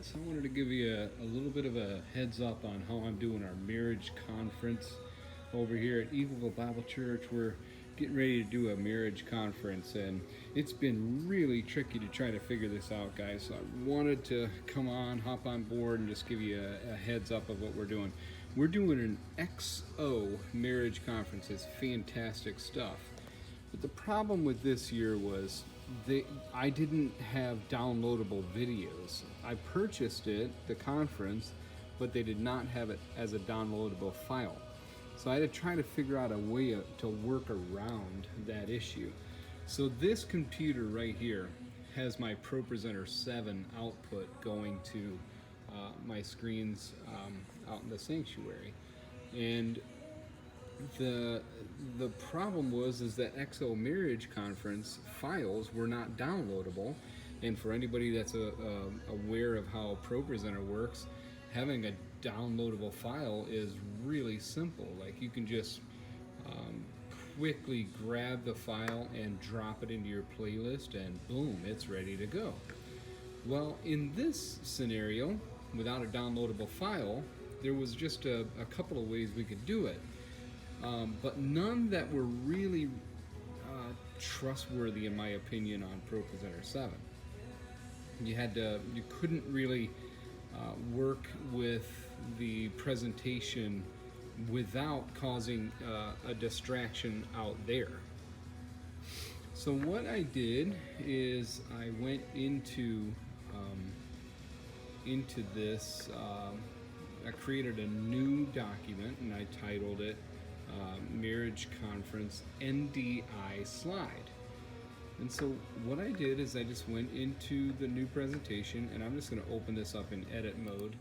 guys, I wanted to give you a little bit of a heads up on how I'm doing our marriage conference over here at Eagleville Bible Church. We're getting ready to do a marriage conference, and it's been really tricky to try to figure this out, guys. So I wanted to come on, hop on board, and just give you a heads up of what we're doing. We're doing an XO marriage conference. It's fantastic stuff. But the problem with this year was I didn't have downloadable videos. I purchased it, the conference, but they did not have it as a downloadable file. So I had to try to figure out a way to work around that issue. So this computer right here has my Propresenter 7 output going to my screens out in the sanctuary. And the problem was that XO Marriage Conference files were not downloadable, and for anybody that's aware of how Propresenter works, having a downloadable file is really simple. Like, you can just quickly grab the file and drop it into your playlist, and boom, it's ready to go. Well, in this scenario, without a downloadable file, there was just a couple of ways we could do it. But none that were really trustworthy, in my opinion, on Propresenter 7. You couldn't really work with the presentation without causing a distraction out there. So what I did is I went into this. I created a new document and I titled it Marriage Conference NDI Slide. And so what I did is I just went into the new presentation, and I'm just going to open this up in edit mode.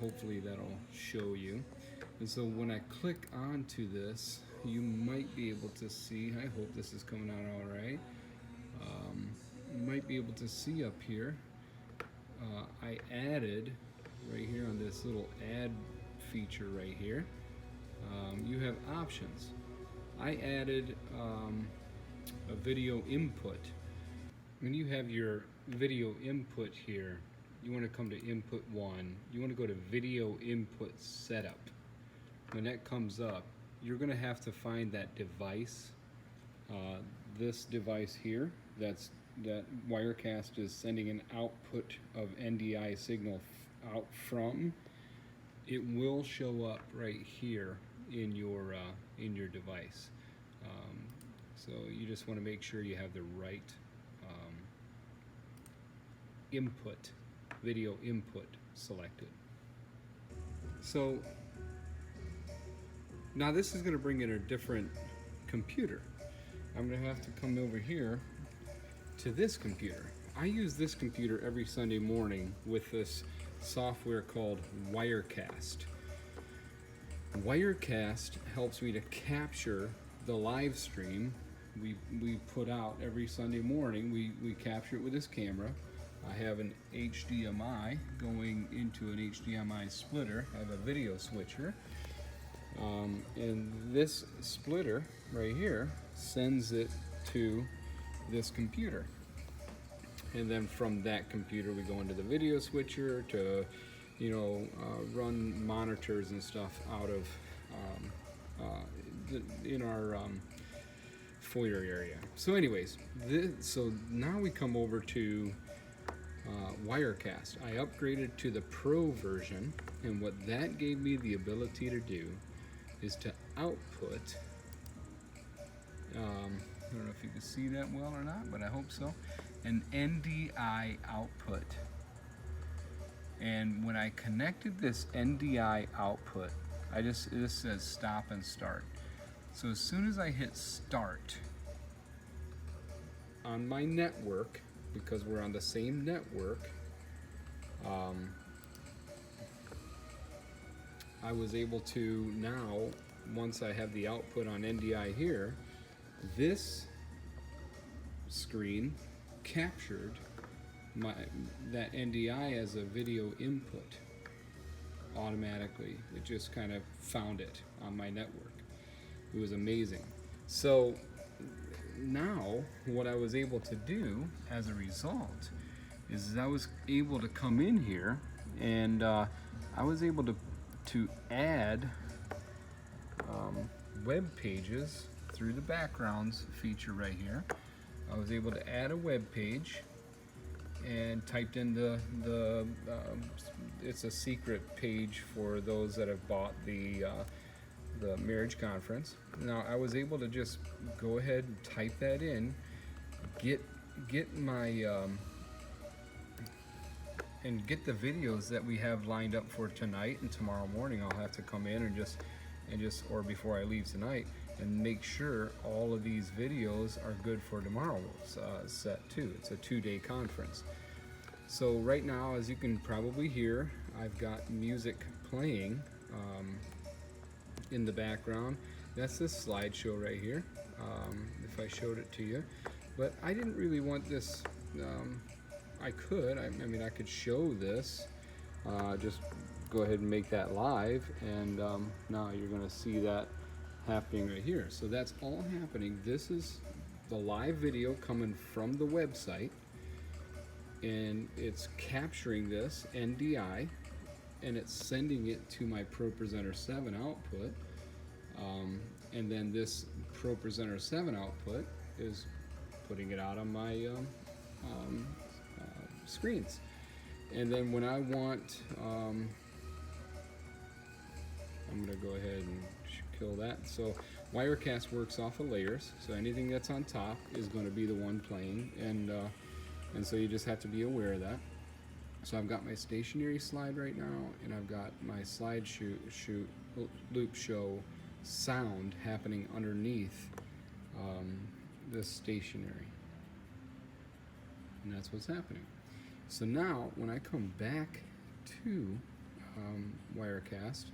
Hopefully that'll show you. And so when I click onto this, you might be able to see, I hope this is coming out all right. You might be able to see up here, I added right here on this little add feature right here. You have options. I added a video input. When you have your video input here, you want to come to input 1. You want to go to video input setup. When that comes up, you're going to have to find that device. This device here, that Wirecast is sending an output of NDI signal out from. It will show up right here in your device. So you just want to make sure you have the right input, video input selected. So now this is going to bring in a different computer. I'm going to have to come over here to this computer. I use this computer every Sunday morning with this software called Wirecast. Wirecast helps me to capture the live stream we put out every Sunday morning. We capture it with this camera. I have an HDMI going into an HDMI splitter. I have a video switcher. And this splitter right here sends it to this computer. And then from that computer we go into the video switcher to run monitors and stuff out of in our foyer area. So anyways, so now we come over to Wirecast. I upgraded to the Pro version, and what that gave me the ability to do is to output, I don't know if you can see that well or not, but I hope so, an NDI output. And when I connected this NDI output, this says stop and start. So as soon as I hit start on my network, because we're on the same network, I was able to now, once I have the output on NDI here, this screen captured that NDI as a video input automatically. It just kind of found it on my network. It was amazing. So now what I was able to do as a result is I was able to come in here and I was able to add web pages through the backgrounds feature right here. I was able to add a web page and typed in the it's a secret page for those that have bought the marriage conference. Now I was able to just go ahead and type that in, get my and get the videos that we have lined up for tonight and tomorrow morning. I'll have to come in and just or before I leave tonight, and make sure all of these videos are good for tomorrow's set too. It's a 2-day conference. So right now, as you can probably hear, I've got music playing in the background. That's this slideshow right here, if I showed it to you. But I didn't really want this, I mean, I could show this, just go ahead and make that live, and now you're gonna see that happening right here. So that's all happening. This is the live video coming from the website, and it's capturing this NDI, and it's sending it to my Propresenter 7 output, and then this Propresenter 7 output is putting it out on my screens. And then when I want, I'm going to go ahead and kill that. So Wirecast works off of layers, so anything that's on top is going to be the one playing, and so you just have to be aware of that. So I've got my stationary slide right now, and I've got my slide loop show sound happening underneath this stationary, and that's what's happening. So now when I come back to Wirecast,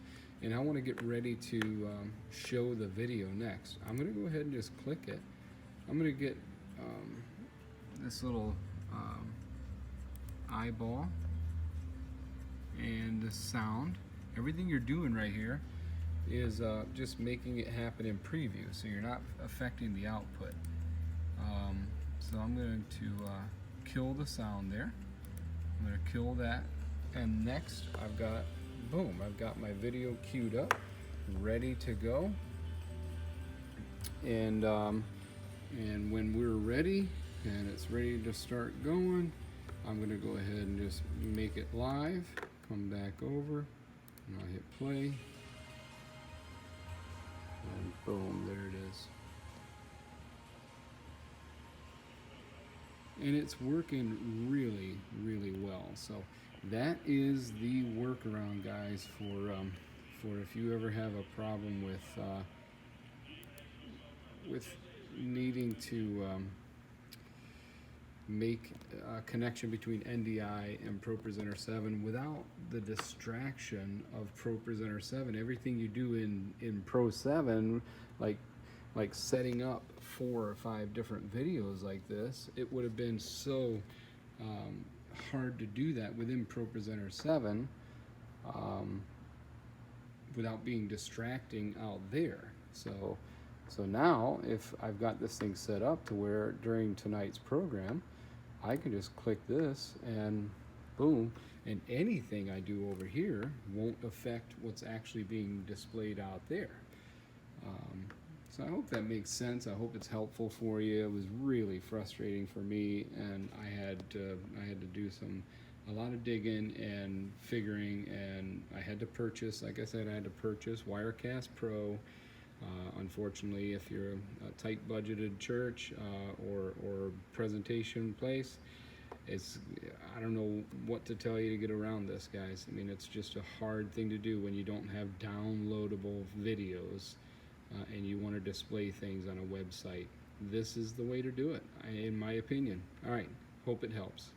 and I want to get ready to show the video next, I'm going to go ahead and just click it. I'm going to get this little eyeball and the sound. Everything you're doing right here is just making it happen in preview, so you're not affecting the output. So I'm going to kill the sound there. I'm going to kill that, and next I've got, boom, I've got my video queued up, ready to go. And when we're ready and it's ready to start going, I'm going to go ahead and just make it live, come back over, and I'll hit play, and boom, there it is. And it's working really, really well. So that is the workaround, guys, for if you ever have a problem with needing to make a connection between NDI and Propresenter 7 without the distraction of Propresenter 7. Everything you do in Pro 7, like setting up 4 or 5 different videos like this, it would have been so hard to do that within Propresenter 7 without being distracting out there. So now, if I've got this thing set up to where during tonight's program, I can just click this and boom, and anything I do over here won't affect what's actually being displayed out there. So I hope that makes sense. I hope it's helpful for you. It was really frustrating for me, and I had to do a lot of digging and figuring, and I had to purchase, like I said, I had to purchase Wirecast Pro. Unfortunately, if you're a tight budgeted church or presentation place, I don't know what to tell you to get around this, guys. I mean, it's just a hard thing to do when you don't have downloadable videos and you want to display things on a website. This is the way to do it, in my opinion. All right, hope it helps.